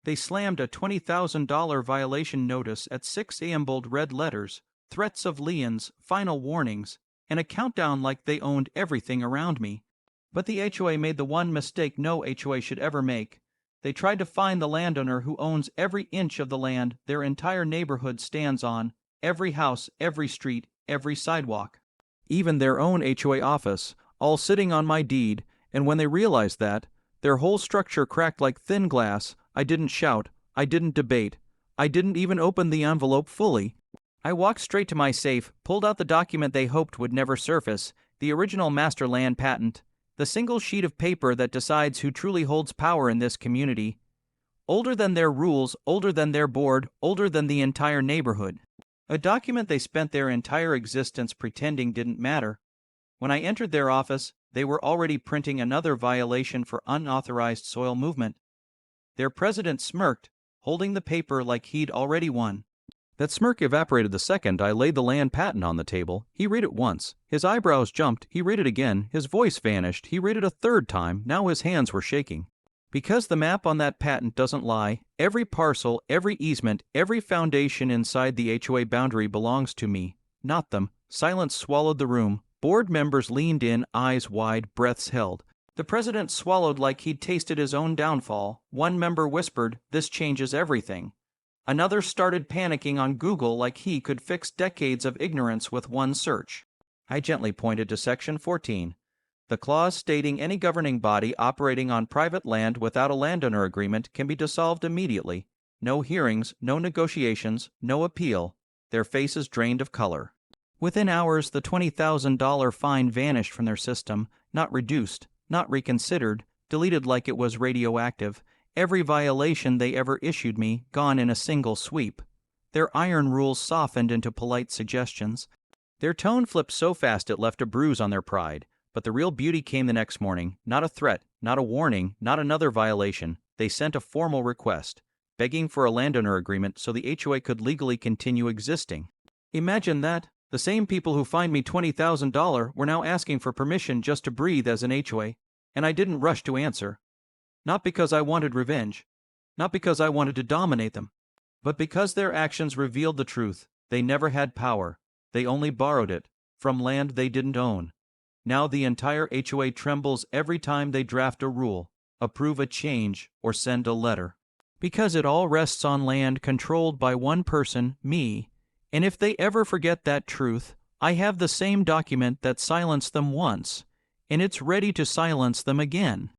They slammed a $20,000 violation notice at 6 a.m. bold red letters, threats of liens, final warnings, and a countdown like they owned everything around me. But the HOA made the one mistake no HOA should ever make. They tried to find the landowner who owns every inch of the land their entire neighborhood stands on, every house, every street, every sidewalk. Even their own HOA office, all sitting on my deed, and when they realized that, their whole structure cracked like thin glass. I didn't shout, I didn't debate, I didn't even open the envelope fully. I walked straight to my safe, pulled out the document they hoped would never surface, the original master land patent, the single sheet of paper that decides who truly holds power in this community. Older than their rules, older than their board, older than the entire neighborhood. A document they spent their entire existence pretending didn't matter. When I entered their office, they were already printing another violation for unauthorized soil movement. Their president smirked, holding the paper like he'd already won. That smirk evaporated the second I laid the land patent on the table. He read it once. His eyebrows jumped. He read it again. His voice vanished. He read it a third time. Now his hands were shaking. Because the map on that patent doesn't lie, every parcel, every easement, every foundation inside the HOA boundary belongs to me, not them. Silence swallowed the room. Board members leaned in, eyes wide, breaths held. The president swallowed like he'd tasted his own downfall. One member whispered, "This changes everything." Another started panicking on Google like he could fix decades of ignorance with one search. I gently pointed to Section 14. The clause stating any governing body operating on private land without a landowner agreement can be dissolved immediately. No hearings, no negotiations, no appeal. Their faces drained of color. Within hours, the $20,000 fine vanished from their system, not reduced, not reconsidered, deleted like it was radioactive. Every violation they ever issued me gone in a single sweep. Their iron rules softened into polite suggestions. Their tone flipped so fast it left a bruise on their pride. But the real beauty came the next morning. Not a threat, not a warning, not another violation. They sent a formal request, begging for a landowner agreement so the HOA could legally continue existing. Imagine that. The same people who fined me $20,000 were now asking for permission just to breathe as an HOA, and I didn't rush to answer. Not because I wanted revenge, not because I wanted to dominate them, but because their actions revealed the truth. They never had power. They only borrowed it from land they didn't own. Now the entire HOA trembles every time they draft a rule, approve a change, or send a letter. Because it all rests on land controlled by one person, me. And if they ever forget that truth, I have the same document that silenced them once, and it's ready to silence them again.